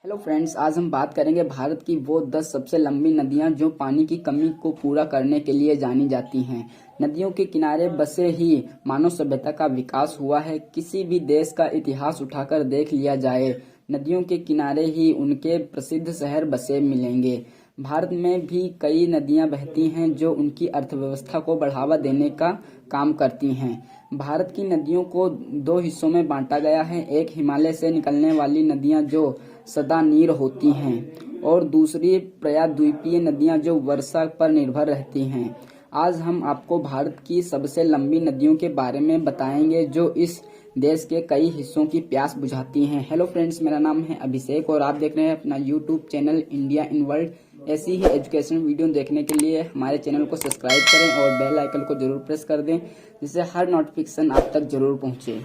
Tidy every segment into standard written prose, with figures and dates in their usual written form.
Hello friends, आज हम बात करेंगे भारत की वो 10 सबसे लंबी नदियां जो पानी की कमी को पूरा करने के लिए जानी जाती हैं। नदियों के किनारे बसे ही मानव सभ्यता का विकास हुआ है। किसी भी देश का इतिहास उठाकर देख लिया जाए, नदियों के किनारे ही उनके प्रसिद्ध शहर बसे मिलेंगे। भारत में भी कई नदियां बहती हैं जो उनकी अर्थव्यवस्था को बढ़ावा देने का काम करती हैं। भारत की नदियों को दो हिस्सों में बांटा गया है। एक हिमालय से निकलने वाली नदियां जो सदा नीर होती हैं और दूसरी प्रायद्वीपीय नदियां जो वर्षा पर निर्भर रहती हैं। आज हम आपको भारत की सबसे लंबी नदियों के बारे में बताएंगे जो इस देश के कई हिस्सों की प्यास बुझाती हैं। हेलो फ्रेंड्स, मेरा नाम है अभिषेक और आप देख रहे हैं अपना YouTube channel India in world. ऐसी ही एजुकेशन वीडियो देखने के लिए हमारे चैनल को सब्सक्राइब करें और बेल आइकन को जरूर प्रेस कर दें, जिससे हर नोटिफिकेशन आप तक जरूर पहुंचे।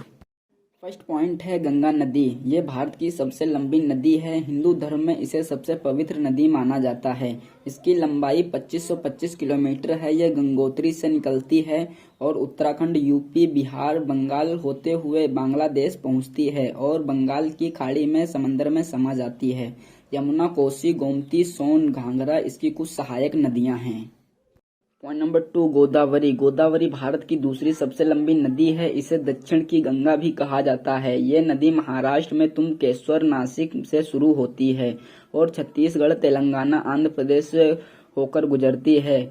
फर्स्ट पॉइंट है गंगा नदी। ये भारत की सबसे लंबी नदी है। हिंदू धर्म में इसे सबसे पवित्र नदी माना जाता है। इसकी लंबाई 2525 किलोमीटर है। यह गंगोत्री से निकलती है और उत्तराखंड, यूपी, बिहार, बंगाल होते हुए बांग्लादेश पहुंचती है और बंगाल की खाड़ी में समंदर में समा जाती है। यमुना, कोसी, गोमती, सोन, घाघरा इसकी कुछ सहायक नदियां हैं। Point number 2, Godavari. गोदावरी भारत की दूसरी सबसे लंबी नदी है। इसे दक्षिण की गंगा भी कहा जाता है। ये नदी महाराष्ट्र में तुंगकेश्वर, नासिक से शुरू होती है और छत्तीसगढ़, तेलंगाना, आंध्र प्रदेश से होकर गुजरती है।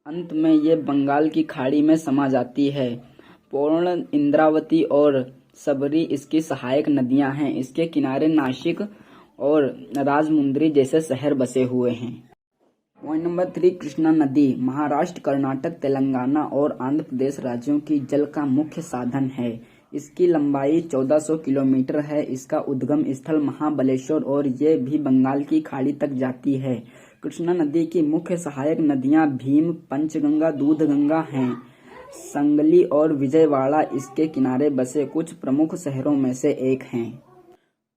अंत में ये बंगाल की खाड़ी में समा जाती है। पूर्ण, इंद्रावती और सबरी इसकी सहायक नदियां हैं। इसके किनारे नासिक और राजमुंद्री जैसे शहर बसे हुए हैं। पॉइंट नंबर 3, कृष्णा नदी। महाराष्ट्र, कर्नाटक, तेलंगाना और आंध्र प्रदेश राज्यों की जल का मुख्य साधन है। इसकी लंबाई 1400 किलोमीटर है। इसका उद्गम स्थल महाबलेश्वर और ये भी बंगाल की खाड़ी तक जाती है। कृष्णा नदी की मुख्य सहायक नदियां भीम, पंचगंगा, दूधगंगा हैं। संगली और विजयवाड़ा इसके किनारे बसे कुछ प्रमुख शहरों में से एक हैं।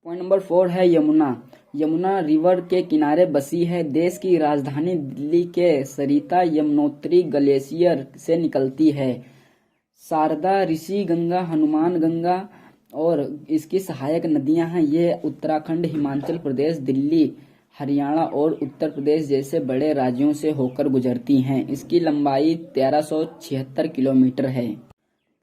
पॉइंट नंबर 4 है यमुना। यमुना रिवर के किनारे बसी है। देश की राजधानी दिल्ली के सरिता यमुनोत्री ग्लेशियर से निकलती है। शारदा, ऋषि गंगा, हनुमान गंगा और इसकी सहायक नदियां हैं। ये उत्तराखंड, हिमाचल प्रदेश, दिल्ली, हरियाणा और उत्तर प्रदेश जैसे बड़े राज्यों से होकर गुजरती हैं। इसकी लंबाई 1376 किलोमीटर है।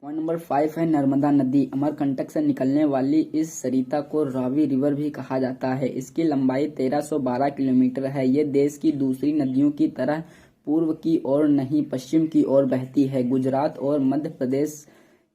पॉइंट नंबर 5 है नर्मदा नदी। अमरकंटक से निकलने वाली इस सरिता को रावी रिवर भी कहा जाता है। इसकी लंबाई 1312 किलोमीटर है। ये देश की दूसरी नदियों की तरह पूर्व की ओर नहीं, पश्चिम की ओर बहती है। गुजरात और मध्य प्रदेश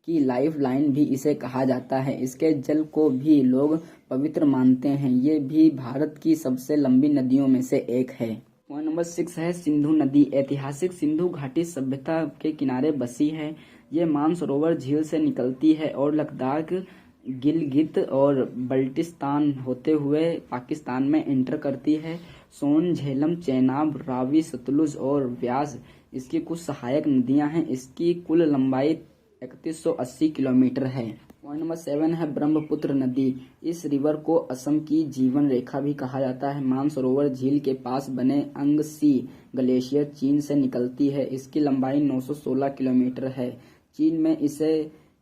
की लाइफ लाइन भी इसे कहा जाता है। इसके जल को भी लोग पवित्र मानते हैं। ये भी भारत की सबसे लंबी नदियों में से एक है। पॉइंट नंबर 6 है सिंधु नदी। ऐतिहासिक सिंधु घाटी सभ्यता के किनारे बसी है। ये मानसरोवर झील से निकलती है और लद्दाख, गिलगित और बल्टिस्तान होते हुए पाकिस्तान में एंटर करती है। सोन, झेलम, चेनाब, रावी, सतलुज और व्यास इसकी कुछ सहायक नदियां हैं। इसकी कुल लंबाई 3180 किलोमीटर है। पॉइंट नंबर 7 है ब्रह्मपुत्र नदी। इस रिवर को असम की जीवन रेखा भी कहा जाता है। मानसरोवर झील के पास बने अंगसी ग्लेशियर चीन से निकलती है। इसकी लंबाई 916 किलोमीटर है। चीन में इसे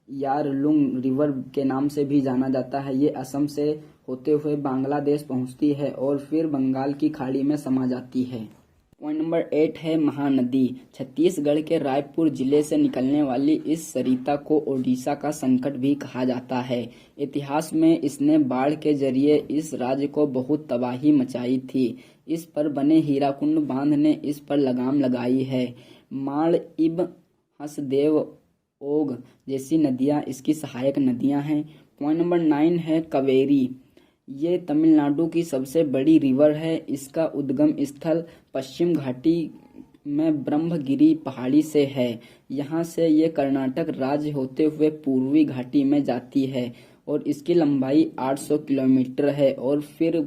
यारलुंग रिवर के नाम से भी जाना जाता है। ये असम से होते हुए बांग्लादेश पहुंचती है और फिर बंगाल की खाड़ी में समा जाती है। पॉइंट नंबर 8 है महानदी। छत्तीसगढ़ के रायपुर जिले से निकलने वाली इस सरिता को ओडिशा का संकट भी कहा जाता है। इतिहास में इसने बाढ़ के जरिए इस राज्य को बहुत तबाही मचाई थी। इस पर बने हीराकुंड बांध ने इस पर लगाम लगाई है। माड़, इब, हसदेव, ओग जैसी नदियां इसकी सहायक नदियां हैं। पॉइंट नंबर 9 है कावेरी। ये तमिलनाडु की सबसे बड़ी रिवर है। इसका उद्गम स्थल पश्चिम घाटी में ब्रह्मगिरी पहाड़ी से है। यहाँ से ये कर्नाटक राज्य होते हुए पूर्वी घाटी में जाती है और इसकी लंबाई 800 किलोमीटर है और फिर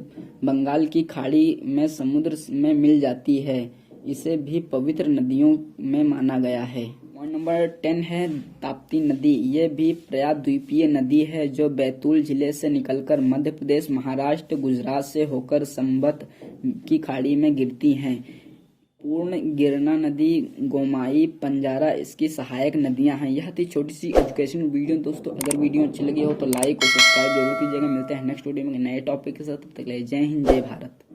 बंगाल की खाड़ी में समुद्र में मिल जाती है। इसे भी पवित्र नदियों में माना गया है। पॉइंट नंबर 10 है ताप्ती नदी। ये भी प्रायद्वीपीय नदी है जो बैतूल जिले से निकलकर मध्य प्रदेश, महाराष्ट्र, गुजरात से होकर संबत की खाड़ी में गिरती हैं। पूर्ण, गिरना नदी, गोमाई, पंजारा इसकी सहायक नदियां हैं। यह थी छोटी सी एजुकेशन वीडियो दोस्तों। अगर वीडियो अच्छी लगी हो तो लाइक और सब्सक्राइब जरूर कीजिएगा। मिलते हैं नेक्स्ट वीडियो में नए टॉपिक के साथ। तब तक के लिए जय हिंद, जय भारत।